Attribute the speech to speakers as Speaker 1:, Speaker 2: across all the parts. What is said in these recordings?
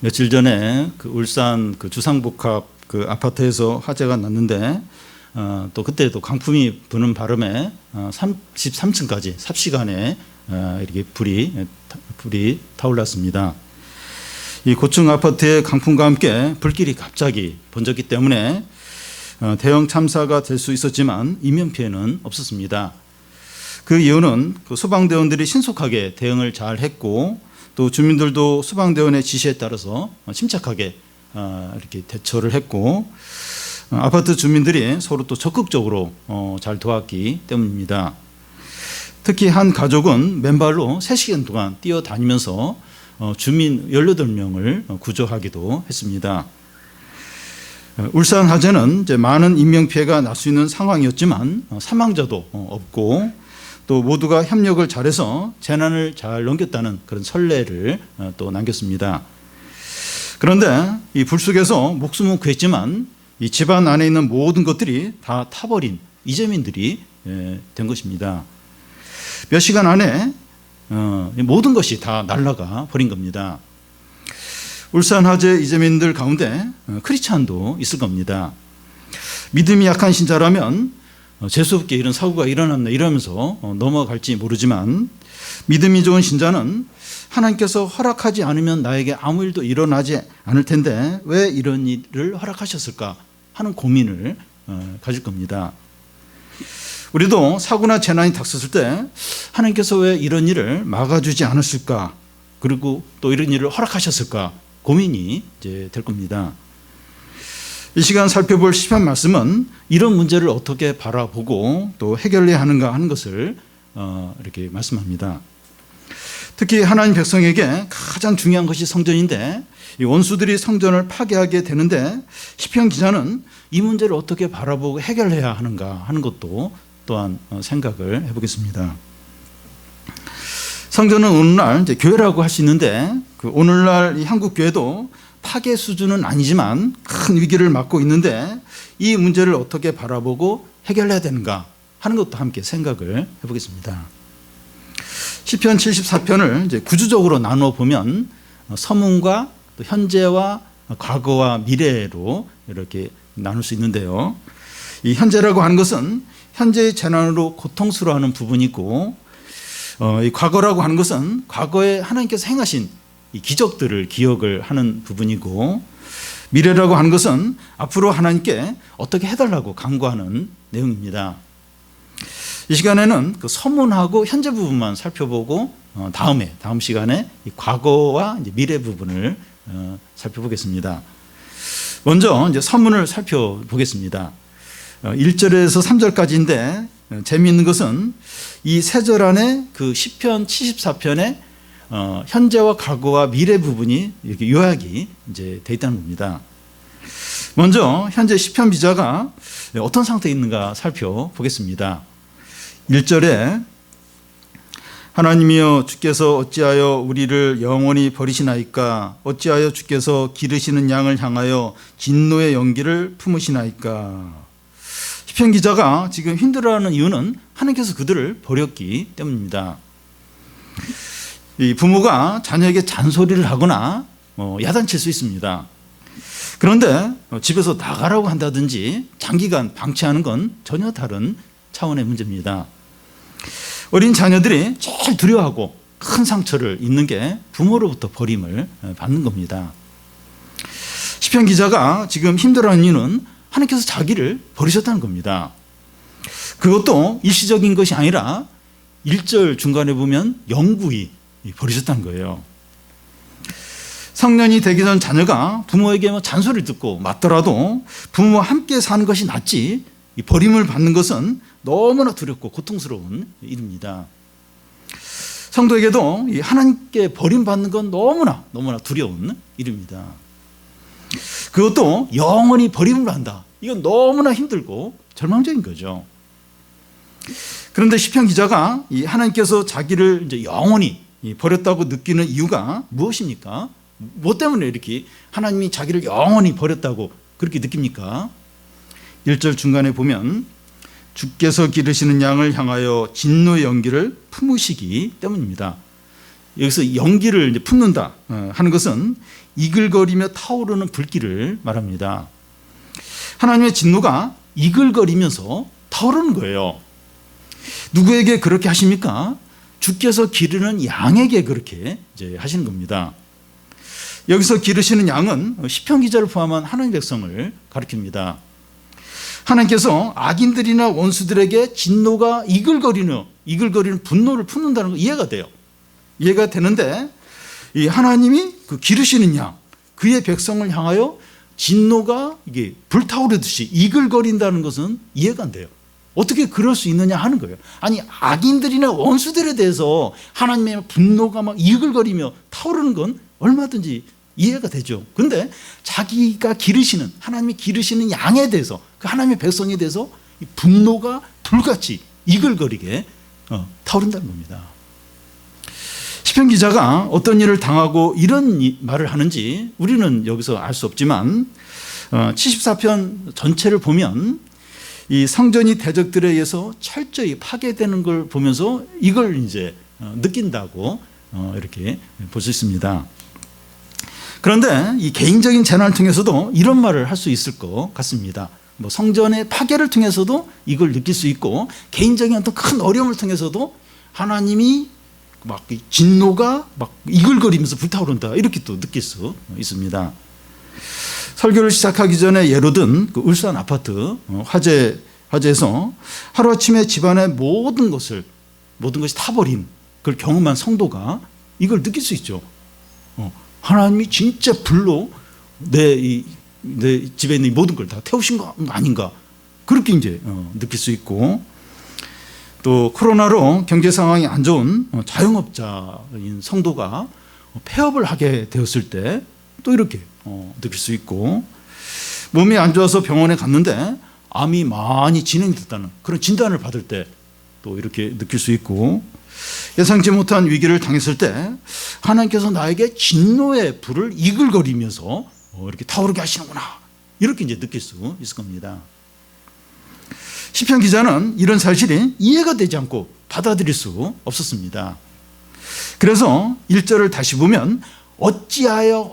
Speaker 1: 며칠 전에 그 울산 그 주상복합 그 아파트에서 화재가 났는데 또 그때도 강풍이 부는 바람에 33층까지 삽시간에 이렇게 불이 타올랐습니다. 이 고층 아파트의 강풍과 함께 불길이 갑자기 번졌기 때문에 대형 참사가 될 수 있었지만 인명 피해는 없었습니다. 그 이유는 그 소방대원들이 신속하게 대응을 잘 했고 또 주민들도 소방대원의 지시에 따라서 침착하게 이렇게 대처를 했고 아파트 주민들이 서로 또 적극적으로 잘 도왔기 때문입니다. 특히 한 가족은 맨발로 3시간 동안 뛰어다니면서 주민 18명을 구조하기도 했습니다. 울산 화재는 이제 많은 인명피해가 날 수 있는 상황이었지만 사망자도 없고 또 모두가 협력을 잘해서 재난을 잘 넘겼다는 그런 선례를 또 남겼습니다. 그런데 이 불 속에서 목숨은 구했지만 이 집안 안에 있는 모든 것들이 다 타버린 이재민들이 된 것입니다. 몇 시간 안에 모든 것이 다 날아가 버린 겁니다. 울산 화재 이재민들 가운데 크리스찬도 있을 겁니다. 믿음이 약한 신자라면 재수없게 이런 사고가 일어났나 이러면서 넘어갈지 모르지만 믿음이 좋은 신자는 하나님께서 허락하지 않으면 나에게 아무 일도 일어나지 않을 텐데 왜 이런 일을 허락하셨을까 하는 고민을 가질 겁니다. 우리도 사고나 재난이 닥쳤을 때 하나님께서 왜 이런 일을 막아주지 않았을까 그리고 또 이런 일을 허락하셨을까 고민이 이제 될 겁니다. 이 시간 살펴볼 시편 말씀은 이런 문제를 어떻게 바라보고 또 해결해야 하는가 하는 것을 이렇게 말씀합니다. 특히 하나님 백성에게 가장 중요한 것이 성전인데 이 원수들이 성전을 파괴하게 되는데 시편 기자는 이 문제를 어떻게 바라보고 해결해야 하는가 하는 것도 또한 생각을 해보겠습니다. 성전은 오늘날 이제 교회라고 할 수 있는데 그 오늘날 이 한국 교회도 파괴 수준은 아니지만 큰 위기를 맞고 있는데 이 문제를 어떻게 바라보고 해결해야 되는가 하는 것도 함께 생각을 해보겠습니다. 시편 74편을 이제 구조적으로 나누어 보면 서문과 또 현재와 과거와 미래로 이렇게 나눌 수 있는데요. 이 현재라고 하는 것은 현재의 재난으로 고통스러워하는 부분이고 이 과거라고 하는 것은 과거에 하나님께서 행하신 이 기적들을 기억을 하는 부분이고 미래라고 하는 것은 앞으로 하나님께 어떻게 해달라고 간구하는 내용입니다. 이 시간에는 그 서문하고 현재 부분만 살펴보고 다음 시간에 이 과거와 이제 미래 부분을 살펴보겠습니다. 먼저 이제 서문을 살펴보겠습니다. 1절에서 3절까지인데 재미있는 것은 이 세 절 안에 그 시편 74편의 현재와 과거와 미래 부분이 이렇게 요약이 이제 돼 있다는 겁니다. 먼저 현재 시편 기자가 어떤 상태에 있는가 살펴보겠습니다. 1절에 하나님이여 주께서 어찌하여 우리를 영원히 버리시나이까 어찌하여 주께서 기르시는 양을 향하여 진노의 연기를 품으시나이까. 시편 기자가 지금 힘들어하는 이유는 하나님께서 그들을 버렸기 때문입니다. 이 부모가 자녀에게 잔소리를 하거나 야단칠 수 있습니다. 그런데 집에서 나가라고 한다든지 장기간 방치하는 건 전혀 다른 차원의 문제입니다. 어린 자녀들이 제일 두려워하고 큰 상처를 입는 게 부모로부터 버림을 받는 겁니다. 시편 기자가 지금 힘들어하는 이유는 하나님께서 자기를 버리셨다는 겁니다. 그것도 일시적인 것이 아니라 1절 중간에 보면 영구히 버리셨다는 거예요. 성년이 되기 전 자녀가 부모에게 잔소리를 듣고 맞더라도 부모와 함께 사는 것이 낫지 이 버림을 받는 것은 너무나 두렵고 고통스러운 일입니다. 성도에게도 이 하나님께 버림받는 건 너무나 두려운 일입니다. 그것도 영원히 버림을 한다. 이건 너무나 힘들고 절망적인 거죠. 그런데 시편 기자가 이 하나님께서 자기를 이제 영원히 버렸다고 느끼는 이유가 무엇입니까? 뭐 때문에 이렇게 하나님이 자기를 영원히 버렸다고 그렇게 느낍니까? 1절 중간에 보면 주께서 기르시는 양을 향하여 진노의 연기를 품으시기 때문입니다. 여기서 연기를 이제 품는다 하는 것은 이글거리며 타오르는 불길을 말합니다. 하나님의 진노가 이글거리면서 타오르는 거예요. 누구에게 그렇게 하십니까? 주께서 기르는 양에게 그렇게 이제 하시는 겁니다. 여기서 기르시는 양은 시편 기자를 포함한 하나님의 백성을 가리킵니다. 하나님께서 악인들이나 원수들에게 진노가 이글거리는 분노를 품는다는 거 이해가 돼요. 이해가 되는데 이 하나님이 그 기르시는 양, 그의 백성을 향하여 진노가 이게 불타오르듯이 이글거린다는 것은 이해가 안 돼요. 어떻게 그럴 수 있느냐 하는 거예요. 아니, 악인들이나 원수들에 대해서 하나님의 분노가 막 이글거리며 타오르는 건 얼마든지 이해가 되죠. 근데 자기가 기르시는, 하나님이 기르시는 양에 대해서, 그 하나님의 백성에 대해서 분노가 불같이 이글거리게 타오른다는 겁니다. 시편 기자가 어떤 일을 당하고 이런 말을 하는지 우리는 여기서 알 수 없지만 74편 전체를 보면 이 성전이 대적들에 의해서 철저히 파괴되는 걸 보면서 이걸 이제 느낀다고 이렇게 볼 수 있습니다. 그런데 이 개인적인 재난을 통해서도 이런 말을 할 수 있을 것 같습니다. 뭐 성전의 파괴를 통해서도 이걸 느낄 수 있고, 개인적인 어떤 큰 어려움을 통해서도 하나님이 막 진노가 막 이글거리면서 불타오른다, 이렇게 또 느낄 수 있습니다. 설교를 시작하기 전에 예로 든 그 울산 아파트 화재에서 하루아침에 집안의 모든 것이 타버린 그걸 경험한 성도가 이걸 느낄 수 있죠. 하나님이 진짜 불로 내 집에 있는 모든 걸 다 태우신 거 아닌가, 그렇게 이제 느낄 수 있고, 또 코로나로 경제 상황이 안 좋은 자영업자인 성도가 폐업을 하게 되었을 때 또 이렇게 느낄 수 있고, 몸이 안 좋아서 병원에 갔는데 암이 많이 진행됐다는 그런 진단을 받을 때 또 이렇게 느낄 수 있고, 예상치 못한 위기를 당했을 때 하나님께서 나에게 진노의 불을 이글거리면서 이렇게 타오르게 하시는구나, 이렇게 이제 느낄 수 있을 겁니다. 시편 기자는 이런 사실이 이해가 되지 않고 받아들일 수 없었습니다. 그래서 1절을 다시 보면 어찌하여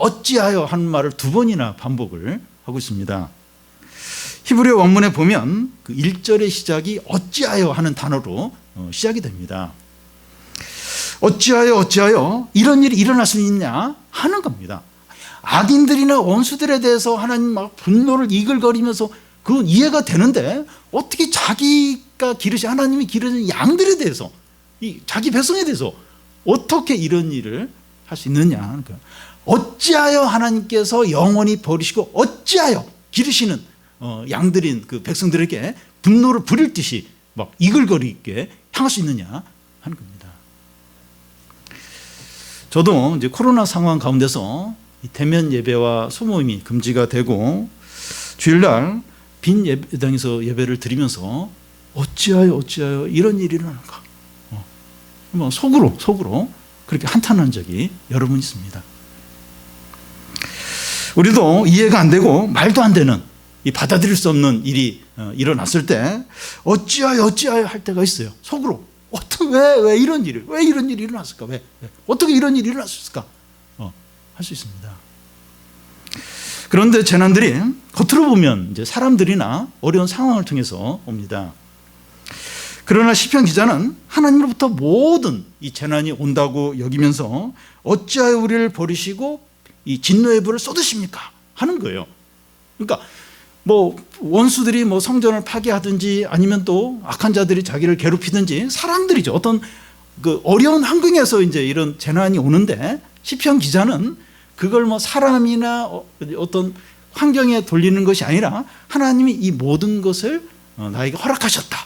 Speaker 1: 하는 말을 두 번이나 반복을 하고 있습니다. 히브리어 원문에 보면 그 1절의 시작이 어찌하여 하는 단어로 시작이 됩니다. 어찌하여 이런 일이 일어날 수 있냐 하는 겁니다. 악인들이나 원수들에 대해서 하나님 막 분노를 이글거리면서 그건 이해가 되는데, 어떻게 자기가 하나님이 기르는 양들에 대해서, 이 자기 백성에 대해서 어떻게 이런 일을 할 수 있느냐 하는 거예요. 어찌하여 하나님께서 영원히 버리시고 어찌하여 기르시는 양들인 그 백성들에게 분노를 부릴 듯이 막 이글거리게 향할 수 있느냐 하는 겁니다. 저도 이제 코로나 상황 가운데서 대면 예배와 소모임이 금지가 되고 주일날 빈 예배당에서 예배를 드리면서 어찌하여 이런 일이 일어날까, 뭐 속으로 그렇게 한탄한 적이 여러 번 있습니다. 우리도 이해가 안 되고 말도 안 되는, 이 받아들일 수 없는 일이 일어났을 때 어찌하여 할 때가 있어요. 속으로 왜 이런 일이 일어났을까, 왜 어떻게 이런 일이 일어났을까 할 수 있습니다. 그런데 재난들이 겉으로 보면 이제 사람들이나 어려운 상황을 통해서 옵니다. 그러나 시편 기자는 하나님으로부터 모든 이 재난이 온다고 여기면서 어찌하여 우리를 버리시고 이 진노의 불을 쏟으십니까 하는 거예요. 그러니까 뭐 원수들이 뭐 성전을 파괴하든지 아니면 또 악한 자들이 자기를 괴롭히든지 사람들이죠. 어떤 그 어려운 환경에서 이제 이런 재난이 오는데 시편 기자는 그걸 뭐 사람이나 어떤 환경에 돌리는 것이 아니라 하나님이 이 모든 것을 나에게 허락하셨다,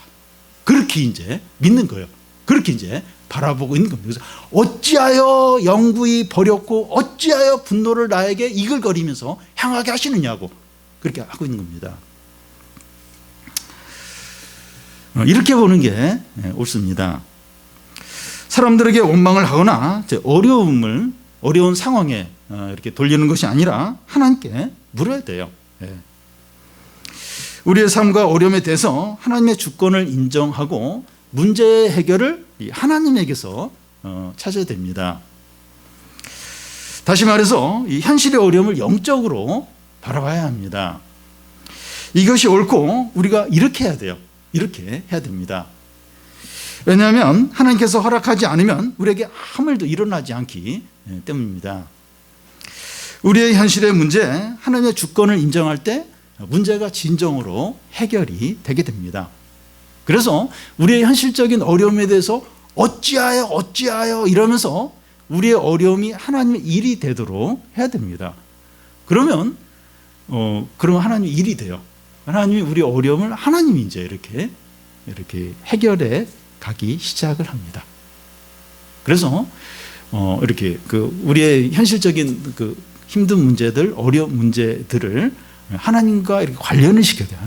Speaker 1: 그렇게 이제 믿는 거예요. 그렇게 이제 바라보고 있는 겁니다. 그래서 어찌하여 영구히 버렸고 어찌하여 분노를 나에게 이글거리면서 향하게 하시느냐고 그렇게 하고 있는 겁니다. 이렇게 보는 게 옳습니다. 사람들에게 원망을 하거나 어려운 상황에 이렇게 돌리는 것이 아니라 하나님께 물어야 돼요. 우리의 삶과 어려움에 대해서 하나님의 주권을 인정하고 문제 해결을 하나님에게서 찾아야 됩니다. 다시 말해서 이 현실의 어려움을 영적으로 바라봐야 합니다. 이것이 옳고 우리가 이렇게 해야 돼요. 이렇게 해야 됩니다. 왜냐하면 하나님께서 허락하지 않으면 우리에게 아무 일도 일어나지 않기 때문입니다. 우리의 현실의 문제, 하나님의 주권을 인정할 때 문제가 진정으로 해결이 되게 됩니다. 그래서 우리의 현실적인 어려움에 대해서 어찌하여 이러면서 우리의 어려움이 하나님의 일이 되도록 해야 됩니다. 그러면 하나님의 일이 돼요. 하나님이 우리 어려움을 하나님이 이제 이렇게 해결해 가기 시작을 합니다. 그래서 이렇게 우리의 현실적인 힘든 문제들, 어려운 문제들을 하나님과 이렇게 관련을 시켜야 돼요.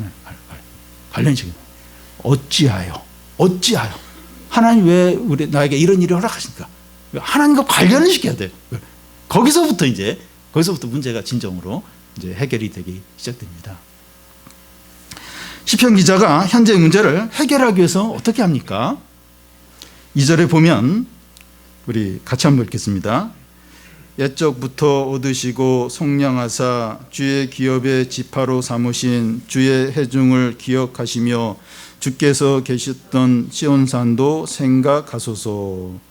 Speaker 1: 관련시켜야 돼요. 어찌하여 하나님 왜 나에게 이런 일을 허락하십니까? 하나님과 관련을 시켜야 돼요. 거기서부터 문제가 진정으로 이제 해결이 되기 시작됩니다. 시편 기자가 현재의 문제를 해결하기 위해서 어떻게 합니까? 2절에 보면 우리 같이 한번 읽겠습니다. 옛적부터 얻으시고 속량하사 주의 기업의 지파로 삼으신 주의 회중을 기억하시며 주께서 계셨던 시온산도 생각하소서.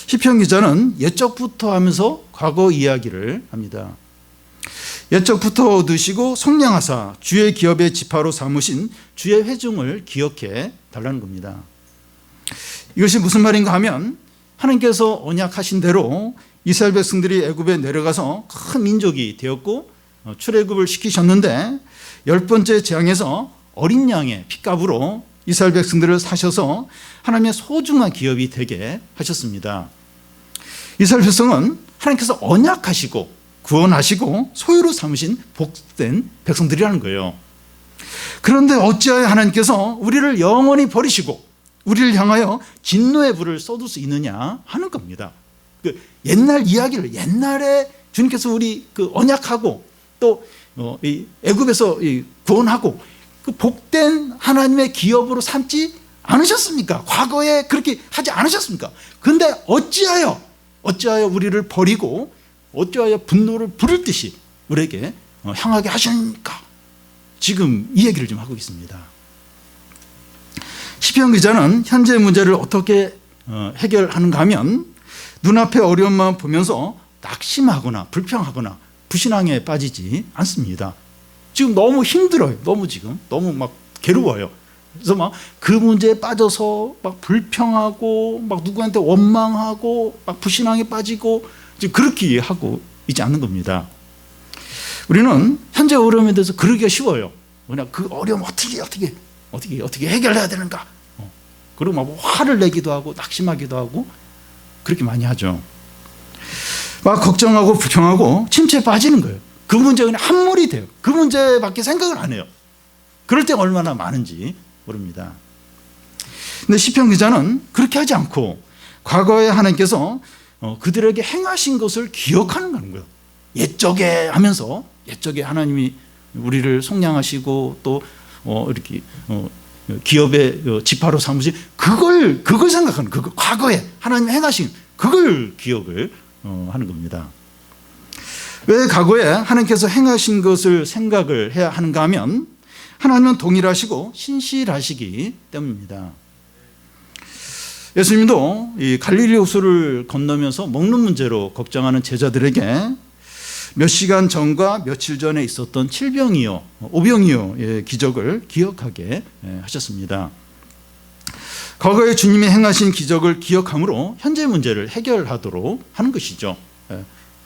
Speaker 1: 시편 기자는 옛적부터 하면서 과거 이야기를 합니다. 옛적부터 얻으시고 속량하사 주의 기업의 지파로 삼으신 주의 회중을 기억해 달라는 겁니다. 이것이 무슨 말인가 하면 하나님께서 언약하신 대로 이스라엘 백성들이 애굽에 내려가서 큰 민족이 되었고 출애굽을 시키셨는데 10번째 재앙에서 어린 양의 핏값으로 이스라엘 백성들을 사셔서 하나님의 소중한 기업이 되게 하셨습니다. 이스라엘 백성은 하나님께서 언약하시고 구원하시고 소유로 삼으신 복된 백성들이라는 거예요. 그런데 어찌하여 하나님께서 우리를 영원히 버리시고 우리를 향하여 진노의 불을 쏟을 수 있느냐 하는 겁니다. 옛날 이야기를, 옛날에 주님께서 우리 언약하고 또 애굽에서 구원하고 그 복된 하나님의 기업으로 삼지 않으셨습니까? 과거에 그렇게 하지 않으셨습니까? 근데 어찌하여 우리를 버리고 어찌하여 분노를 부를 듯이 우리에게 향하게 하십니까? 지금 이 얘기를 좀 하고 있습니다. 시편 기자는 현재 문제를 어떻게 해결하는가 하면 눈앞의 어려움만 보면서 낙심하거나 불평하거나 불신앙에 빠지지 않습니다. 지금 너무 힘들어요. 너무 막 괴로워요. 그래서 막 그 문제에 빠져서 막 불평하고 막 누구한테 원망하고 막 불신앙에 빠지고 그렇게 하고 있지 않는 겁니다. 우리는 현재 어려움에 대해서 그러기가 쉬워요. 그냥 그 어려움 어떻게 해결해야 되는가? 그리고 막 화를 내기도 하고 낙심하기도 하고 그렇게 많이 하죠. 막 걱정하고 불평하고 침체에 빠지는 거예요. 그 문제가 그냥 함몰이 돼요. 그 문제밖에 생각을 안 해요. 그럴 때가 얼마나 많은지 모릅니다. 근데 시편 기자는 그렇게 하지 않고 과거에 하나님께서 그들에게 행하신 것을 기억하는 거예요. 옛적에 하면서 옛적에 하나님이 우리를 속량하시고 또 이렇게 기업의 지파로 삼으신 그걸 생각하는 그거 과거에 하나님이 행하신 그걸 기억을 하는 겁니다. 왜 과거에 하나님께서 행하신 것을 생각을 해야 하는가 하면 하나님은 동일하시고 신실하시기 때문입니다. 예수님도 이 갈릴리 호수를 건너면서 먹는 문제로 걱정하는 제자들에게 몇 시간 전과 며칠 전에 있었던 오병이어의 기적을 기억하게 하셨습니다. 과거에 주님이 행하신 기적을 기억함으로 현재 문제를 해결하도록 하는 것이죠.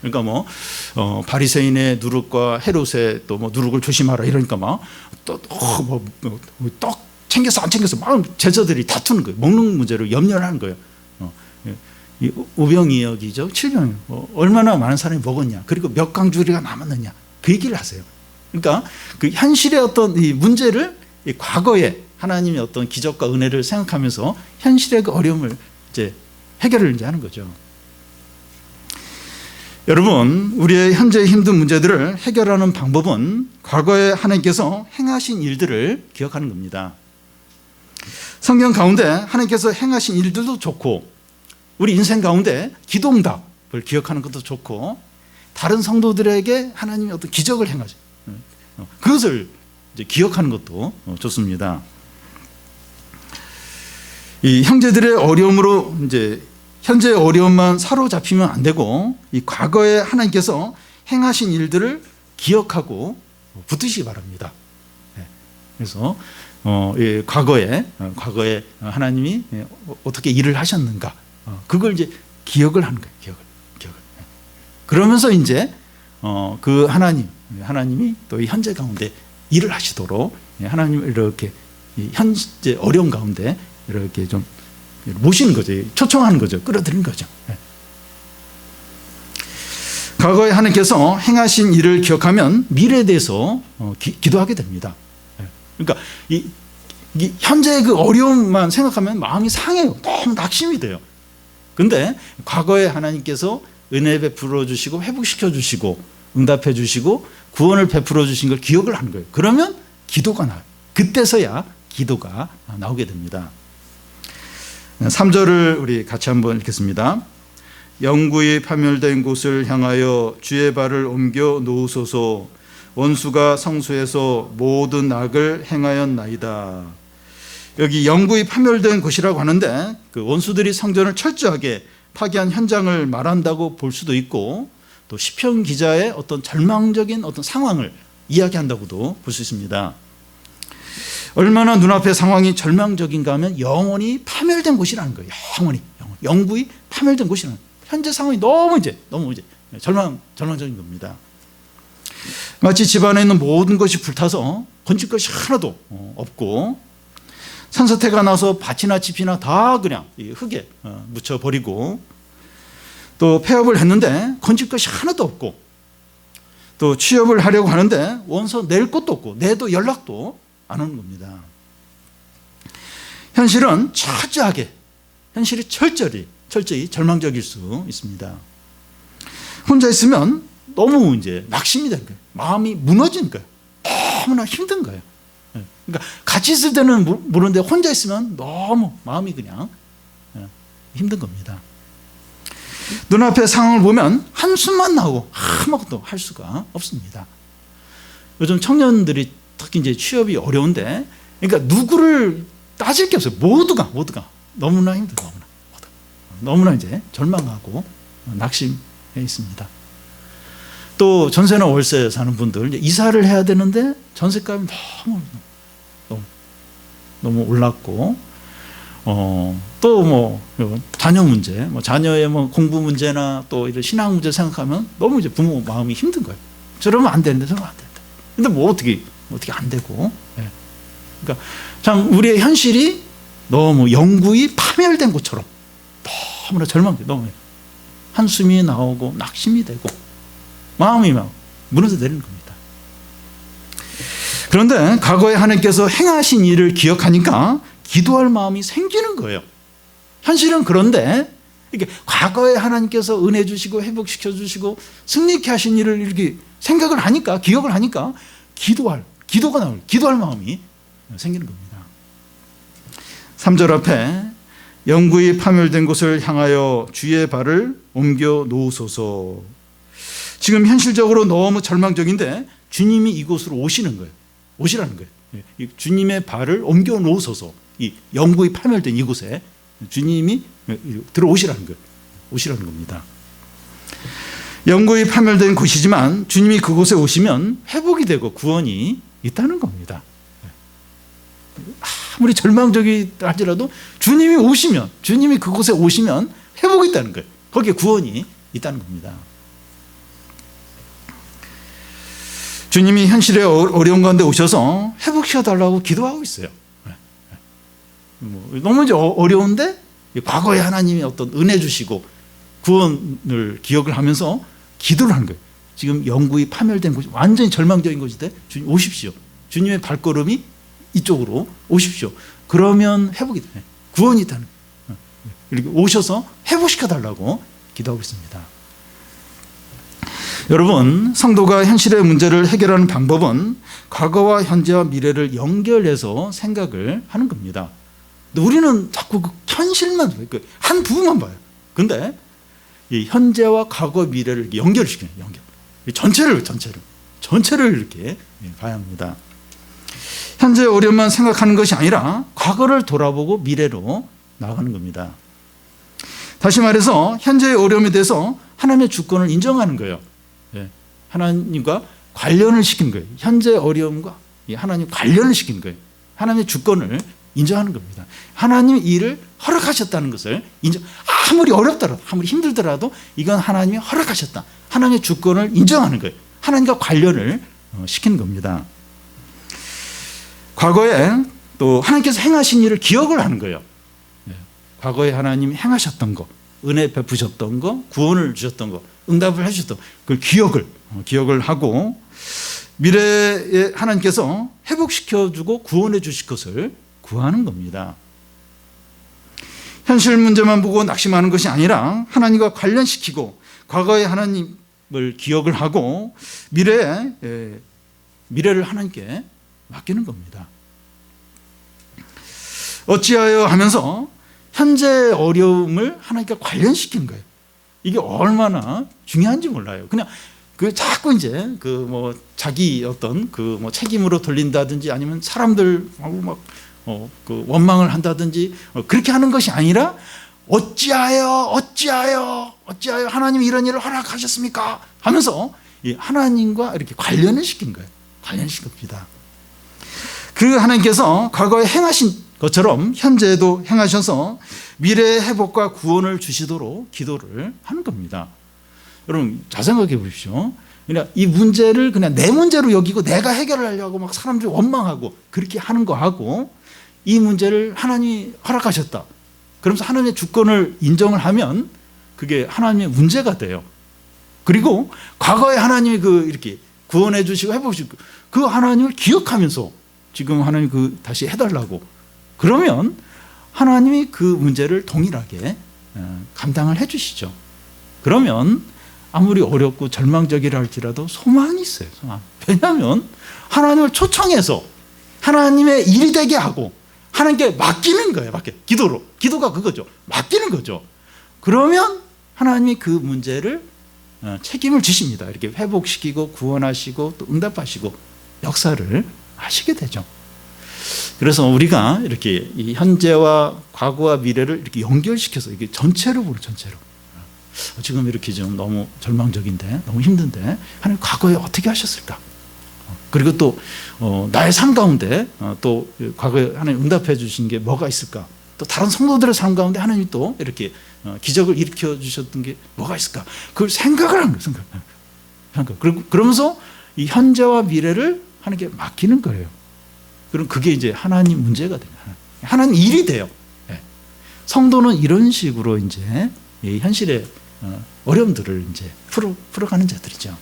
Speaker 1: 그러니까 바리새인의 누룩과 헤롯의 또 누룩을 조심하라 이러니까 떡 챙겨서 안 챙겨서 막 제자들이 다투는 거예요. 먹는 문제로 염려를 하는 거예요. 이 오병이어기죠. 7병 얼마나 많은 사람이 먹었냐, 그리고 몇 강주리가 남았느냐, 그 얘기를 하세요. 그러니까 그 현실의 어떤 이 문제를 이 과거에 하나님의 어떤 기적과 은혜를 생각하면서 현실의 그 어려움을 이제 해결을 이제 하는 거죠. 여러분, 우리의 현재 힘든 문제들을 해결하는 방법은 과거에 하나님께서 행하신 일들을 기억하는 겁니다. 성경 가운데 하나님께서 행하신 일들도 좋고 우리 인생 가운데 기도응답을 기억하는 것도 좋고 다른 성도들에게 하나님이 어떤 기적을 행하죠. 그것을 이제 기억하는 것도 좋습니다. 이 형제들의 어려움으로 이제 현재의 어려움만 사로잡히면 안 되고 이 과거에 하나님께서 행하신 일들을 기억하고 붙드시기 바랍니다. 그래서 과거에 하나님이 어떻게 일을 하셨는가, 그걸 이제 기억을 하는 거예요. 기억을. 그러면서 이제 그 하나님이 또 이 현재 가운데 일을 하시도록 하나님을 이렇게 현재 어려운 가운데 이렇게 좀 모시는 거죠. 초청하는 거죠. 끌어들이는 거죠. 과거에 하나님께서 행하신 일을 기억하면 미래에 대해서 기도하게 됩니다. 그러니까 이 현재의 그 어려움만 생각하면 마음이 상해요. 너무 낙심이 돼요. 근데 과거에 하나님께서 은혜 베풀어 주시고 회복시켜 주시고 응답해 주시고 구원을 베풀어 주신 걸 기억을 하는 거예요. 그러면 기도가 나와요. 그때서야 기도가 나오게 됩니다. 3절을 우리 같이 한번 읽겠습니다. 영구히 파멸된 곳을 향하여 주의 발을 옮겨 놓으소서. 원수가 성소에서 모든 악을 행하였나이다. 여기 영구히 파멸된 곳이라고 하는데 그 원수들이 성전을 철저하게 파괴한 현장을 말한다고 볼 수도 있고, 또 시편 기자의 어떤 절망적인 어떤 상황을 이야기한다고도 볼 수 있습니다. 얼마나 눈앞의 상황이 절망적인가 하면 영원히 파멸된 곳이라는 거예요. 영구히 파멸된 곳이라는 거예요. 현재 상황이 너무 이제 절망적인 겁니다. 마치 집안에 있는 모든 것이 불타서 건질 것이 하나도 없고, 산사태가 나서 밭이나 집이나 다 그냥 흙에 묻혀버리고, 또 폐업을 했는데 건질 것이 하나도 없고, 또 취업을 하려고 하는데 원서 낼 곳도 없고 내도 연락도 안 오는 겁니다. 현실은 철저히 절망적일 수 있습니다. 혼자 있으면 너무 이제 낙심이 되는 거예요. 마음이 무너지는 거예요. 너무나 힘든 거예요. 그러니까 같이 있을 때는 모르는데 혼자 있으면 너무 마음이 그냥 힘든 겁니다. 눈앞의 상황을 보면 한숨만 나오고 아무것도 할 수가 없습니다. 요즘 청년들이 특히 이제 취업이 어려운데, 그러니까 누구를 따질 게 없어요. 모두가 너무나 힘들어, 너무나 이제 절망하고 낙심해 있습니다. 또 전세나 월세 사는 분들 이사를 해야 되는데 전세값이 너무 올랐고, 또 뭐 자녀 문제, 자녀의 공부 문제나 또 이런 신앙 문제 생각하면 너무 이제 부모 마음이 힘든 거예요. 저러면 안 되는데 저러면 안 된다. 근데 뭐 어떻게 안 되고. 그러니까 참 우리의 현실이 너무 영구히 파멸된 것처럼 너무나 너무 한숨이 나오고 낙심이 되고 마음이 막 무너져 내리는 겁니다. 그런데 과거에 하나님께서 행하신 일을 기억하니까 기도할 마음이 생기는 거예요. 현실은 그런데 이렇게 과거에 하나님께서 은혜 주시고 회복시켜 주시고 승리케 하신 일을 이렇게 생각을 하니까, 기억을 하니까 기도할 마음이 생기는 겁니다. 3절 앞에 영구히 파멸된 곳을 향하여 주의 발을 옮겨 놓으소서. 지금 현실적으로 너무 절망적인데 주님이 이곳으로 오시라는 거예요. 주님의 발을 옮겨 놓으소서. 이 영구히 파멸된 이곳에 주님이 들어오시라는 겁니다. 영구히 파멸된 곳이지만 주님이 그곳에 오시면 회복이 되고 구원이 있다는 겁니다. 아무리 절망적이다 할지라도 주님이 그곳에 오시면 회복이 있다는 거예요. 거기에 구원이 있다는 겁니다. 주님이 현실의 어려운 가운데 오셔서 회복시켜달라고 기도하고 있어요. 너무 이제 어려운데 과거에 하나님이 어떤 은혜 주시고 구원을 기억을 하면서 기도를 하는 거예요. 지금 영구히 파멸된 곳이 완전히 절망적인 곳인데 주님 오십시오. 주님의 발걸음이 이쪽으로 오십시오. 그러면 회복이 돼. 구원이 있다는 거예요. 이렇게 오셔서 회복시켜달라고 기도하고 있습니다. 여러분, 성도가 현실의 문제를 해결하는 방법은 과거와 현재와 미래를 연결해서 생각을 하는 겁니다. 근데 우리는 자꾸 그 현실만 봐요. 한 부분만 봐요. 근데 이 현재와 과거, 미래를 연결시켜요. 전체를 이렇게 봐야 합니다. 현재 어려움만 생각하는 것이 아니라 과거를 돌아보고 미래로 나아가는 겁니다. 다시 말해서 현재의 어려움에 대해서 하나님의 주권을 인정하는 거예요. 하나님과 관련을 시킨 거예요. 현재 어려움과 하나님 관련을 시킨 거예요. 하나님의 주권을 인정하는 겁니다. 하나님이 일을 허락하셨다는 것을 아무리 어렵더라도 아무리 힘들더라도 이건 하나님이 허락하셨다. 하나님의 주권을 인정하는 거예요. 하나님과 관련을 시키는 겁니다. 과거에 또 하나님께서 행하신 일을 기억을 하는 거예요. 과거에 하나님이 행하셨던 거, 은혜 베푸셨던 거, 구원을 주셨던 거, 응답을 해주셨던 그걸 기억을 하고 미래에 하나님께서 회복시켜주고 구원해 주실 것을 구하는 겁니다. 현실 문제만 보고 낙심하는 것이 아니라 하나님과 관련시키고 과거의 하나님을 기억을 하고 미래를 하나님께 맡기는 겁니다. 어찌하여 하면서 현재 어려움을 하나님과 관련시키는 거예요. 이게 얼마나 중요한지 몰라요. 그냥 자꾸 이제 자기 어떤 책임으로 돌린다든지 아니면 사람들하고 원망을 한다든지 그렇게 하는 것이 아니라 어찌하여 하나님이 이런 일을 허락하셨습니까? 하면서 하나님과 이렇게 관련을 시킨 거예요. 관련시킨 겁니다. 그 하나님께서 과거에 행하신 것처럼 현재에도 행하셔서 미래의 회복과 구원을 주시도록 기도를 하는 겁니다. 여러분 잘 생각해 보십시오. 그냥 이 문제를 그냥 내 문제로 여기고 내가 해결하려고 막 사람들이 원망하고 그렇게 하는 거하고 이 문제를 하나님이 허락하셨다. 그러면서 하나님의 주권을 인정을 하면 그게 하나님의 문제가 돼요. 그리고 과거에 하나님이 이렇게 구원해 주시고 해보시고 그 하나님을 기억하면서 지금 하나님 다시 해달라고 그러면 하나님이 그 문제를 동일하게 감당을 해 주시죠. 그러면 아무리 어렵고 절망적이라 할지라도 소망이 있어요. 소망. 왜냐하면 하나님을 초청해서 하나님의 일이 되게 하고 하나님께 맡기는 거예요. 기도로. 기도가 그거죠. 맡기는 거죠. 그러면 하나님이 그 문제를 책임을 지십니다. 이렇게 회복시키고 구원하시고 또 응답하시고 역사를 하시게 되죠. 그래서 우리가 이렇게 이 현재와 과거와 미래를 이렇게 연결시켜서 이게 전체로 보는 전체로. 지금 이렇게 좀 너무 절망적인데 너무 힘든데 하나님 과거에 어떻게 하셨을까? 그리고 또 나의 삶 가운데 또 과거에 하나님 응답해 주신 게 뭐가 있을까? 또 다른 성도들의 삶 가운데 하나님이 또 이렇게 기적을 일으켜 주셨던 게 뭐가 있을까? 그걸 생각을 하는 거예요. 그러면서 이 현재와 미래를 하나님께 맡기는 거예요. 그럼 그게 이제 하나님 문제가 돼요. 하나님 일이 돼요. 성도는 이런 식으로 이제 이 현실의 어려움들을 이제 풀어가는 자들이죠.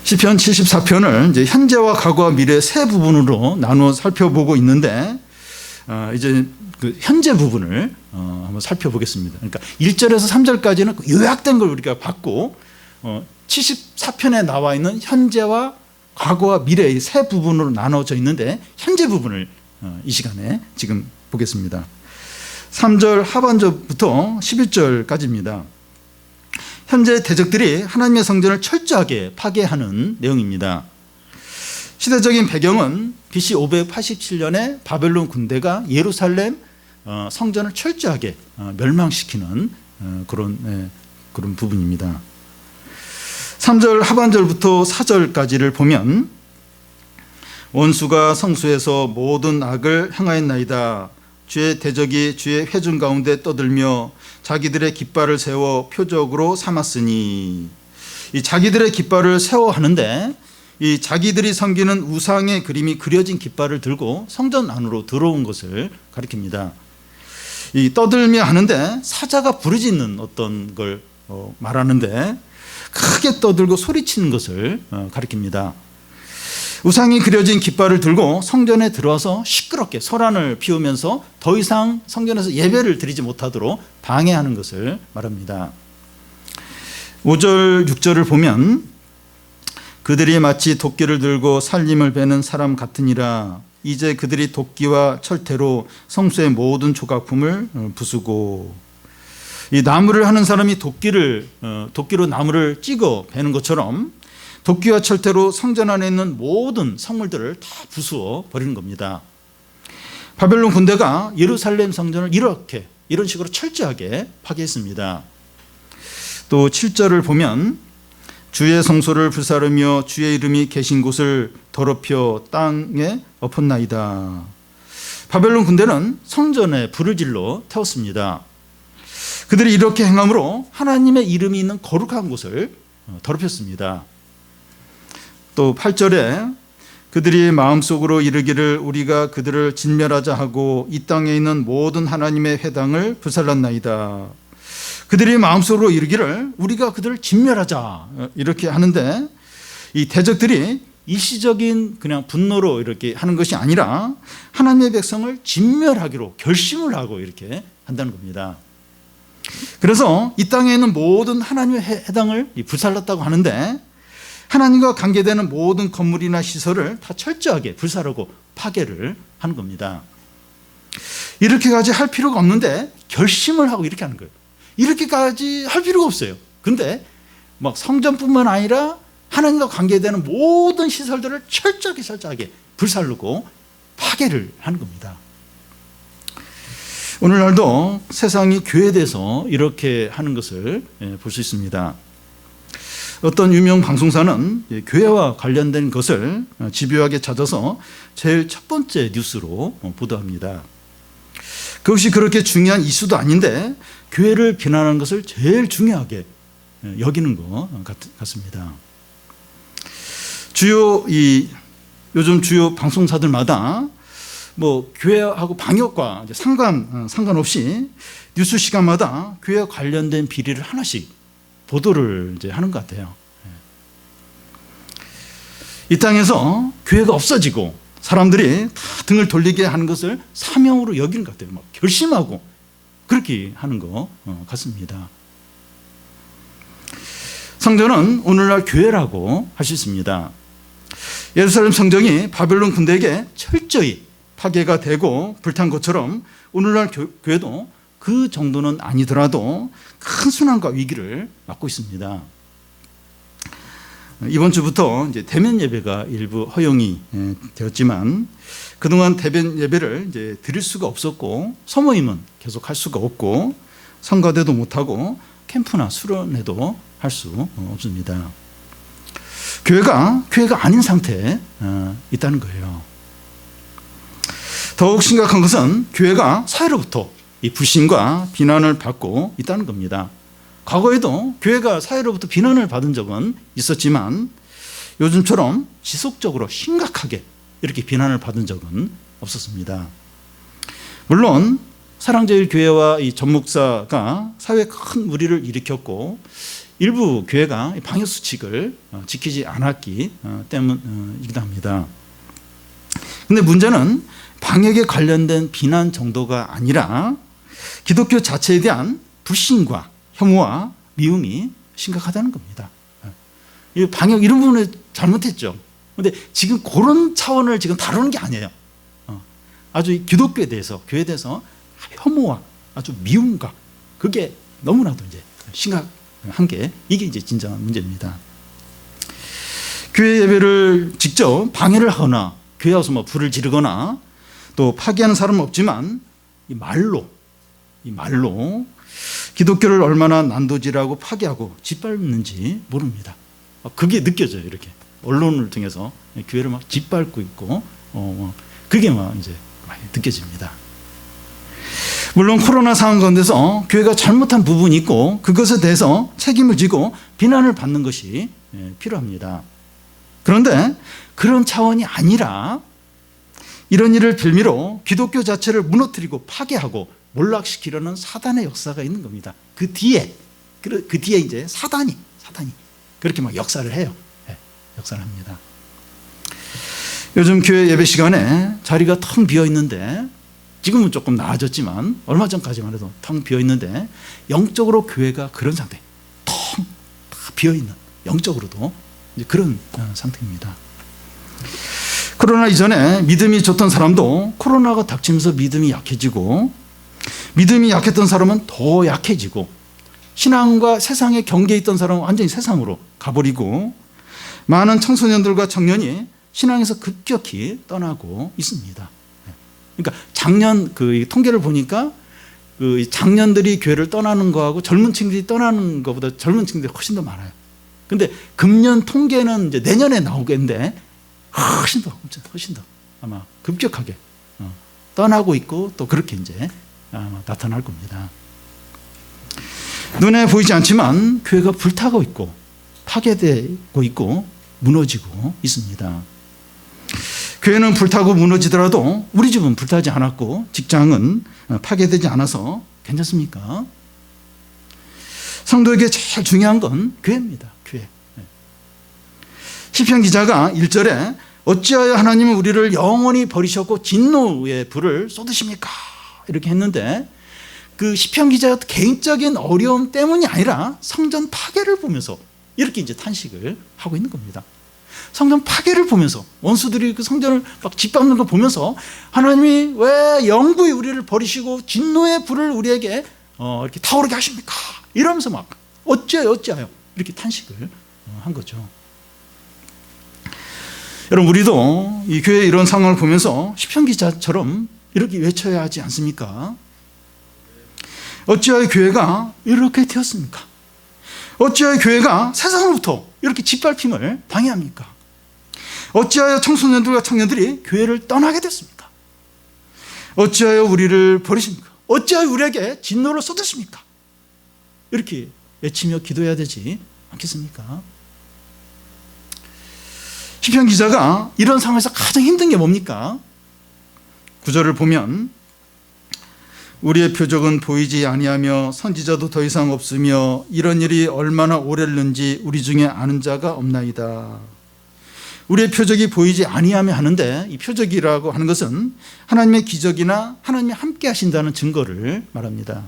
Speaker 1: 시편 74편을 이제 현재와 과거와 미래 세 부분으로 나누어 살펴보고 있는데 이제 그 현재 부분을 한번 살펴보겠습니다. 그러니까 1절에서 3절까지는 요약된 걸 우리가 봤고 74편에 나와 있는 현재와 과거와 미래의 세 부분으로 나눠져 있는데 현재 부분을 이 시간에 지금 보겠습니다. 3절 하반절부터 11절까지입니다. 현재 대적들이 하나님의 성전을 철저하게 파괴하는 내용입니다. 시대적인 배경은 BC 587년에 바벨론 군대가 예루살렘 성전을 철저하게 멸망시키는 그런 부분입니다. 3절 하반절부터 4절까지를 보면 원수가 성수에서 모든 악을 행하였나이다. 주의 대적이 주의 회중 가운데 떠들며 자기들의 깃발을 세워 표적으로 삼았으니, 이 자기들의 깃발을 세워 하는데 이 자기들이 섬기는 우상의 그림이 그려진 깃발을 들고 성전 안으로 들어온 것을 가리킵니다. 이 떠들며 하는데 사자가 부르짖는 어떤 걸 말하는데 크게 떠들고 소리치는 것을 가리킵니다. 우상이 그려진 깃발을 들고 성전에 들어와서 시끄럽게 소란을 피우면서 더 이상 성전에서 예배를 드리지 못하도록 방해하는 것을 말합니다. 5절 6절을 보면 그들이 마치 도끼를 들고 살림을 베는 사람 같으니라. 이제 그들이 도끼와 철퇴로 성수의 모든 조각품을 부수고, 이 나무를 하는 사람이 도끼로 나무를 찍어 베는 것처럼 도끼와 철퇴로 성전 안에 있는 모든 성물들을 다 부수어 버리는 겁니다. 바벨론 군대가 예루살렘 성전을 이런 식으로 철저하게 파괴했습니다. 또 7절을 보면 주의 성소를 불사르며 주의 이름이 계신 곳을 더럽혀 땅에 엎었나이다. 바벨론 군대는 성전에 불을 질러 태웠습니다. 그들이 이렇게 행함으로 하나님의 이름이 있는 거룩한 곳을 더럽혔습니다. 또 8절에 그들이 마음속으로 이르기를 우리가 그들을 진멸하자 하고 이 땅에 있는 모든 하나님의 회당을 불살랐나이다. 그들이 마음속으로 이르기를 우리가 그들을 진멸하자 이렇게 하는데, 이 대적들이 일시적인 그냥 분노로 이렇게 하는 것이 아니라 하나님의 백성을 진멸하기로 결심을 하고 이렇게 한다는 겁니다. 그래서 이 땅에 있는 모든 하나님의 회당을 불살랐다고 하는데, 하나님과 관계되는 모든 건물이나 시설을 다 철저하게 불사르고 파괴를 하는 겁니다. 이렇게까지 할 필요가 없는데 결심을 하고 이렇게 하는 거예요. 이렇게까지 할 필요가 없어요. 근데 막 성전뿐만 아니라 하나님과 관계되는 모든 시설들을 철저하게 불살르고 파괴를 하는 겁니다. 오늘날도 세상이 교회에 대해서 이렇게 하는 것을 볼 수 있습니다. 어떤 유명 방송사는 교회와 관련된 것을 집요하게 찾아서 제일 첫 번째 뉴스로 보도합니다. 그것이 그렇게 중요한 이슈도 아닌데 교회를 비난하는 것을 제일 중요하게 여기는 것 같습니다. 요즘 주요 방송사들마다 뭐 교회하고 방역과 상관없이 뉴스 시간마다 교회와 관련된 비리를 하나씩 보도를 하는 것 같아요. 이 땅에서 교회가 없어지고 사람들이 다 등을 돌리게 하는 것을 사명으로 여기는 것 같아요. 막 결심하고 그렇게 하는 것 같습니다. 성전은 오늘날 교회라고 할 수 있습니다. 예루살렘 성전이 바벨론 군대에게 철저히 파괴가 되고 불탄 것처럼 오늘날 교회도 그 정도는 아니더라도 큰 순환과 위기를 맞고 있습니다. 이번 주부터 이제 대면 예배가 일부 허용이 되었지만 그동안 대면 예배를 이제 드릴 수가 없었고 소모임은 계속 할 수가 없고 성가대도 못하고 캠프나 수련회도 할 수 없습니다. 교회가 아닌 상태에 있다는 거예요. 더욱 심각한 것은 교회가 사회로부터 이 불신과 비난을 받고 있다는 겁니다. 과거에도 교회가 사회로부터 비난을 받은 적은 있었지만 요즘처럼 지속적으로 심각하게 이렇게 비난을 받은 적은 없었습니다. 물론 사랑제일교회와 이 전 목사가 사회에 큰 무리를 일으켰고 일부 교회가 방역수칙을 지키지 않았기 때문이기도 합니다. 그런데 문제는 방역에 관련된 비난 정도가 아니라 기독교 자체에 대한 불신과 혐오와 미움이 심각하다는 겁니다. 이 방역 이런 부분에 잘못했죠. 그런데 지금 그런 차원을 지금 다루는 게 아니에요. 아주 기독교에 대해서, 교회에 대해서 혐오와 아주 미움과 그게 너무나도 이제 심각한 게 이게 이제 진정한 문제입니다. 교회 예배를 직접 방해를 하거나 교회 와서 뭐 불을 지르거나 또 파괴하는 사람은 없지만 이 말로 기독교를 얼마나 난도질하고 파괴하고 짓밟는지 모릅니다. 그게 느껴져요. 이렇게 언론을 통해서 교회를 막 짓밟고 있고 그게 막 이제 많이 느껴집니다. 물론 코로나 상황 가운데서 교회가 잘못한 부분이 있고 그것에 대해서 책임을 지고 비난을 받는 것이 필요합니다. 그런데 그런 차원이 아니라 이런 일을 빌미로 기독교 자체를 무너뜨리고 파괴하고 몰락시키려는 사단의 역사가 있는 겁니다. 그 뒤에 이제 사단이 그렇게 막 역사를 해요. 역사를 합니다. 요즘 교회 예배 시간에 자리가 텅 비어 있는데 지금은 조금 나아졌지만 얼마 전까지만 해도 텅 비어 있는데 영적으로 교회가 그런 상태, 텅 비어 있는 영적으로도 이제 그런 상태입니다. 코로나 이전에 믿음이 좋던 사람도 코로나가 닥치면서 믿음이 약해지고 믿음이 약했던 사람은 더 약해지고 신앙과 세상의 경계에 있던 사람은 완전히 세상으로 가버리고 많은 청소년들과 청년이 신앙에서 급격히 떠나고 있습니다. 그러니까 작년 그 통계를 보니까 그 장년들이 교회를 떠나는 거하고 젊은 층들이 떠나는 것보다 젊은 층들이 훨씬 더 많아요. 근데 금년 통계는 이제 내년에 나오겠는데 훨씬 더 아마 급격하게 떠나고 있고 또 그렇게 이제 아마 나타날 겁니다. 눈에 보이지 않지만 교회가 불타고 있고 파괴되고 있고 무너지고 있습니다. 교회는 불타고 무너지더라도 우리 집은 불타지 않았고 직장은 파괴되지 않아서 괜찮습니까? 성도에게 제일 중요한 건 교회입니다. 교회. 시편 기자가 1절에 어찌하여 하나님은 우리를 영원히 버리셨고 진노의 불을 쏟으십니까? 이렇게 했는데 그 시편 기자가 개인적인 어려움 때문이 아니라 성전 파괴를 보면서 이렇게 이제 탄식을 하고 있는 겁니다. 성전 파괴를 보면서 원수들이 그 성전을 막 짓밟는 걸 보면서 하나님이 왜 영구히 우리를 버리시고 진노의 불을 우리에게 이렇게 타오르게 하십니까? 이러면서 막 어찌하여 이렇게 탄식을 한 거죠. 여러분 우리도 이 교회의 이런 상황을 보면서 시편 기자처럼 이렇게 외쳐야 하지 않습니까? 어찌하여 교회가 이렇게 되었습니까? 어찌하여 교회가 세상으로부터 이렇게 짓밟힘을 당해합니까? 어찌하여 청소년들과 청년들이 교회를 떠나게 됐습니까? 어찌하여 우리를 버리십니까? 어찌하여 우리에게 진노를 쏟으십니까? 이렇게 외치며 기도해야 되지 않겠습니까? 시편 기자가 이런 상황에서 가장 힘든 게 뭡니까? 9절을 보면 우리의 표적은 보이지 아니하며 선지자도 더 이상 없으며 이런 일이 얼마나 오래는지 우리 중에 아는 자가 없나이다. 우리의 표적이 보이지 아니하며 하는데 이 표적이라고 하는 것은 하나님의 기적이나 하나님이 함께 하신다는 증거를 말합니다.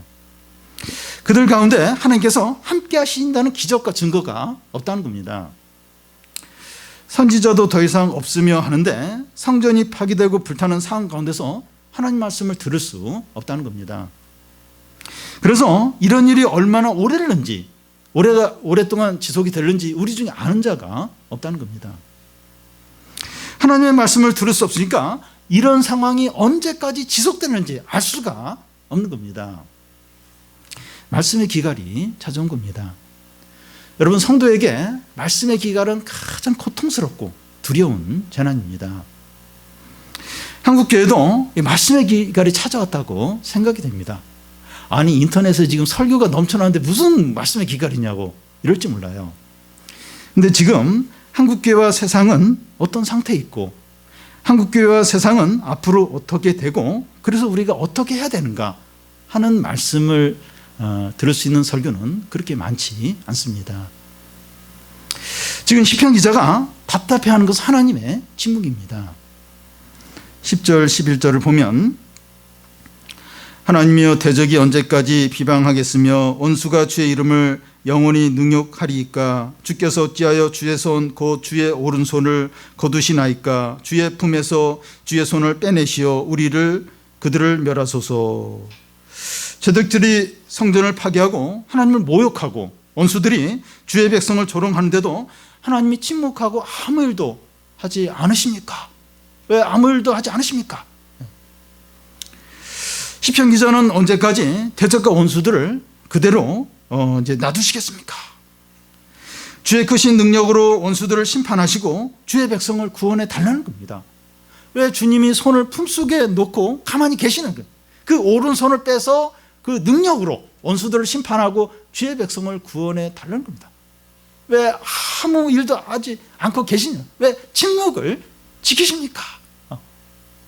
Speaker 1: 그들 가운데 하나님께서 함께 하신다는 기적과 증거가 없다는 겁니다. 선지자도 더 이상 없으며 하는데 성전이 파괴되고 불타는 상황 가운데서 하나님 말씀을 들을 수 없다는 겁니다. 그래서 이런 일이 얼마나 오래는지 오랫동안 지속이 될는지 우리 중에 아는 자가 없다는 겁니다. 하나님의 말씀을 들을 수 없으니까 이런 상황이 언제까지 지속되는지 알 수가 없는 겁니다. 말씀의 기갈이 찾아온 겁니다. 여러분 성도에게 말씀의 기갈은 가장 고통스럽고 두려운 재난입니다. 한국교회도 말씀의 기갈이 찾아왔다고 생각이 됩니다. 아니 인터넷에 지금 설교가 넘쳐나는데 무슨 말씀의 기갈이냐고 이럴지 몰라요. 근데 지금 한국교회와 세상은 어떤 상태에 있고 한국교회와 세상은 앞으로 어떻게 되고 그래서 우리가 어떻게 해야 되는가 하는 말씀을 들을 수 있는 설교는 그렇게 많지 않습니다. 지금 시편 기자가 답답해하는 것은 하나님의 침묵입니다. 10절 11절을 보면 하나님이여 대적이 언제까지 비방하겠으며 원수가 주의 이름을 영원히 능욕하리이까? 주께서 어찌하여 주의 손 곧 주의 오른손을 거두시나이까? 주의 품에서 주의 손을 빼내시어 그들을 멸하소서. 죄득들이 성전을 파괴하고 하나님을 모욕하고 원수들이 주의 백성을 조롱하는데도 하나님이 침묵하고 아무 일도 하지 않으십니까? 왜 아무 일도 하지 않으십니까? 시편 기자는 언제까지 대적과 원수들을 그대로 이제 놔두시겠습니까? 주의 크신 능력으로 원수들을 심판하시고 주의 백성을 구원해 달라는 겁니다. 왜 주님이 손을 품속에 놓고 가만히 계시는 거예요? 그 오른손을 빼서 그 능력으로 원수들을 심판하고 주의 백성을 구원해 달라는 겁니다. 왜 아무 일도 하지 않고 계시냐? 왜 침묵을 지키십니까?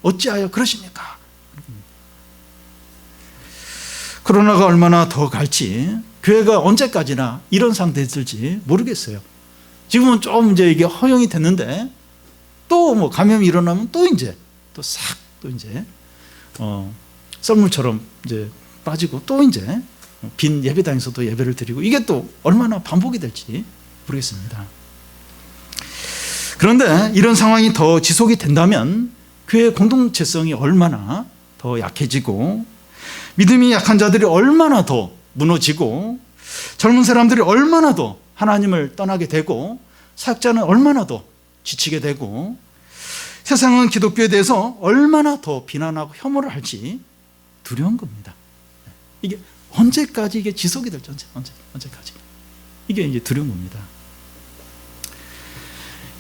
Speaker 1: 어찌하여 그러십니까? 코로나가 얼마나 더 갈지, 교회가 언제까지나 이런 상태에 있을지 모르겠어요. 지금은 좀 이제 이게 허용이 됐는데 또 뭐 감염이 일어나면 또 이제 썰물처럼 이제 빠지고 또 이제 빈 예배당에서도 예배를 드리고 이게 또 얼마나 반복이 될지 모르겠습니다. 그런데 이런 상황이 더 지속이 된다면 교회의 공동체성이 얼마나 더 약해지고 믿음이 약한 자들이 얼마나 더 무너지고 젊은 사람들이 얼마나 더 하나님을 떠나게 되고 사역자는 얼마나 더 지치게 되고 세상은 기독교에 대해서 얼마나 더 비난하고 혐오를 할지 두려운 겁니다. 이게 언제까지 이게 지속이 될지 언제까지 이게 이제 두려운 겁니다.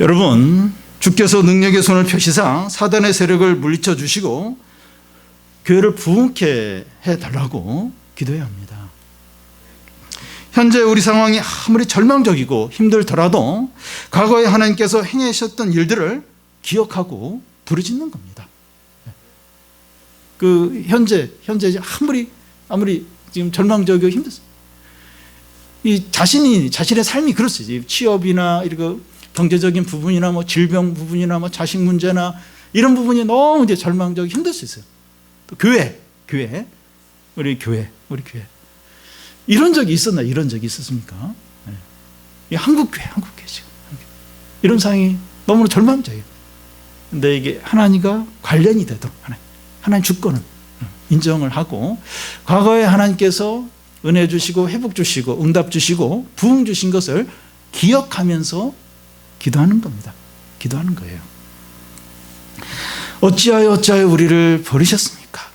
Speaker 1: 여러분, 주께서 능력의 손을 펴시사 사단의 세력을 물리쳐 주시고 교회를 부흥케 해달라고 기도해야 합니다. 현재 우리 상황이 아무리 절망적이고 힘들더라도 과거에 하나님께서 행하셨던 일들을 기억하고 부르짖는 겁니다. 그 현재 아무리 지금 절망적이고 힘들어요. 이 자신의 삶이 그렇습니다. 취업이나 이런 경제적인 부분이나 뭐 질병 부분이나 뭐 자식 문제나 이런 부분이 너무 이제 절망적이고 힘들 수 있어요. 또 우리 교회 이런 적이 있었나? 이런 적이 있었습니까? 이 한국교회 지금 이런 상황이 너무나 절망적이에요. 근데 이게 하나님과 관련이 되도록 하나님 주권을 인정을 하고 과거에 하나님께서 은혜 주시고 회복 주시고 응답 주시고 부흥 주신 것을 기억하면서 기도하는 겁니다. 기도하는 거예요. 어찌하여 우리를 버리셨습니까?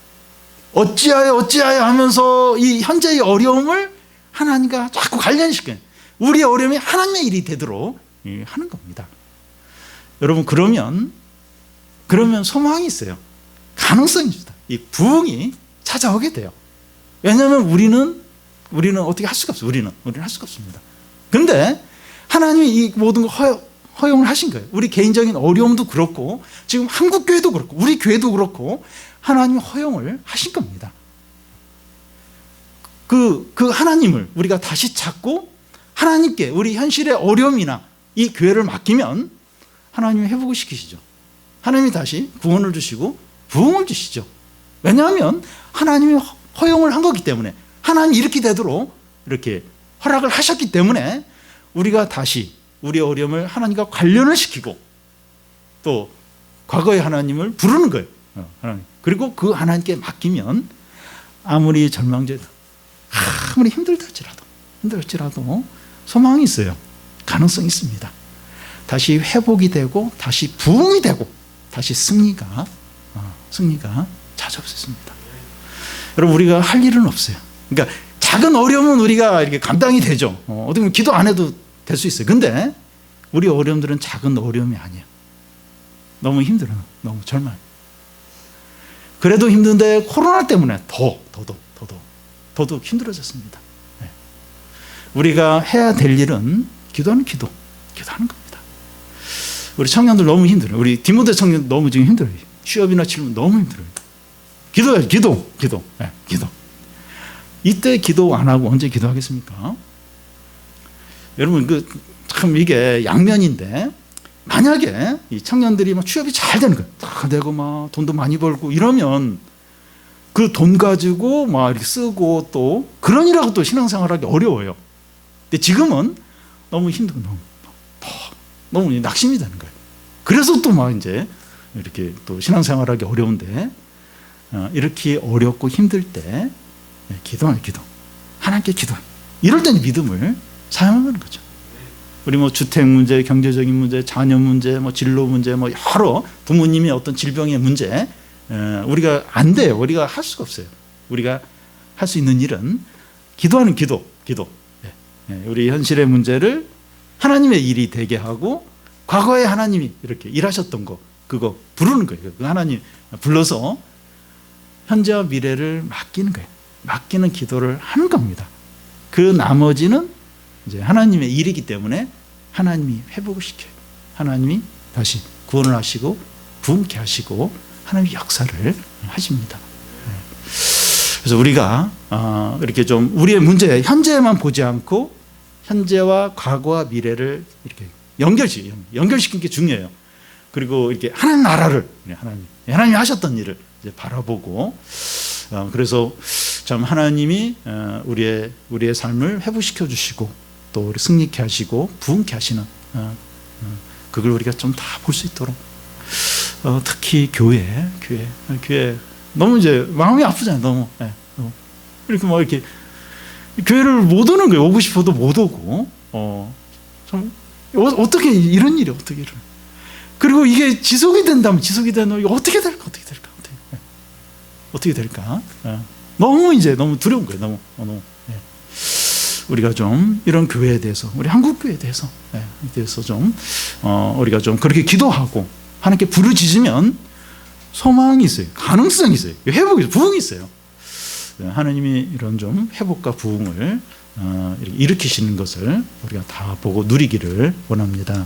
Speaker 1: 어찌하여 하면서 이 현재의 어려움을 하나님과 자꾸 관련시켜요. 우리의 어려움이 하나님의 일이 되도록 하는 겁니다. 여러분, 그러면 소망이 있어요. 가능성이 있습니다. 이 부흥이 찾아오게 돼요. 왜냐하면 우리는 어떻게 할 수가 없어요. 우리는 할 수가 없습니다. 근데 하나님이 이 모든 걸 허용을 하신 거예요. 우리 개인적인 어려움도 그렇고 지금 한국교회도 그렇고 우리 교회도 그렇고 하나님이 허용을 하신 겁니다. 그 하나님을 우리가 다시 찾고 하나님께 우리 현실의 어려움이나 이 교회를 맡기면 하나님이 회복을 시키시죠. 하나님이 다시 구원을 주시고 부흥을 주시죠. 왜냐하면 하나님이 허용을 한 거기 때문에 하나님이 이렇게 되도록 이렇게 허락을 하셨기 때문에 우리가 다시 우리의 어려움을 하나님과 관련을 시키고 또 과거의 하나님을 부르는 거예요. 하나님. 그리고 그 하나님께 맡기면 아무리 절망적이다, 아무리 힘들지라도 소망이 있어요. 가능성이 있습니다. 다시 회복이 되고 다시 부흥이 되고 다시 승리가 찾아올 수 있습니다. 여러분, 우리가 할 일은 없어요. 그러니까 작은 어려움은 우리가 이렇게 감당이 되죠. 어떻게 보면 기도 안 해도 될 수 있어요. 근데 우리 어려움들은 작은 어려움이 아니에요. 너무 힘들어요. 너무 절망. 그래도 힘든데 코로나 때문에 더더욱 힘들어졌습니다. 네. 우리가 해야 될 일은 기도하는 겁니다. 우리 청년들 너무 힘들어요. 우리 디모데 청년 너무 지금 힘들어요. 취업이나 질문 너무 힘들어요. 기도해요. 기도. 네, 기도. 이때 기도 안 하고 언제 기도하겠습니까? 여러분, 참 이게 양면인데 만약에 이 청년들이 막 취업이 잘 되는 거예요. 다 되고 막 돈도 많이 벌고 이러면 그 돈 가지고 막 이렇게 쓰고 또 그러니라고 또 신앙생활하기 어려워요. 근데 지금은 너무 힘들고 너무 낙심이 되는 거예요. 그래서 또 막 이제 이렇게 또 신앙생활하기 어려운데 이렇게 어렵고 힘들 때 기도하는 기도. 하나님께 기도. 이럴 때는 믿음을 사용하는 거죠. 우리 뭐 주택 문제, 경제적인 문제, 자녀 문제, 뭐 진로 문제, 뭐 여러 부모님의 어떤 질병의 문제, 우리가 안 돼요. 우리가 할 수가 없어요. 우리가 할 수 있는 일은 기도하는 기도. 우리 현실의 문제를 하나님의 일이 되게 하고 과거에 하나님이 이렇게 일하셨던 거 그거 부르는 거예요. 그 하나님 불러서 현재와 미래를 맡기는 거예요. 맡기는 기도를 하는 겁니다. 그 나머지는 이제 하나님의 일이기 때문에 하나님이 회복을 시켜요. 하나님이 다시 구원을 하시고 부흥케 하시고 하나님의 역사를 하십니다. 그래서 우리가 이렇게 좀 우리의 문제 현재만 보지 않고 현재와 과거와 미래를 이렇게 연결시키는 게 중요해요. 그리고 이렇게 하나님 나라를 하나님이 하셨던 일을 이제 바라보고 그래서 참 하나님이 우리의 삶을 회복시켜 주시고 또 우리 승리케 하시고 부흥케 하시는 그걸 우리가 좀 다 볼 수 있도록 특히 교회 너무 이제 마음이 아프잖아요. 너무 이렇게 뭐 이렇게
Speaker 2: 교회를 못 오는 거예요. 오고 싶어도 못 오고. 참 어떻게 이런 일이 어떻게 일어나? 그리고 이게 지속이 된다면 이거 어떻게 될까? 어떻게 될까? 너무 두려운 거예요. 너무. 우리가 좀 이런 교회에 대해서, 우리 한국 교회에 대해서 좀 우리가 좀 그렇게 기도하고 하나님께 부르짖으면 소망이 있어요. 가능성이 있어요. 회복이, 부흥이 있어요. 하나님이 이런 좀 회복과 부흥을 이렇게 일으키시는 것을 우리가 다 보고 누리기를 원합니다.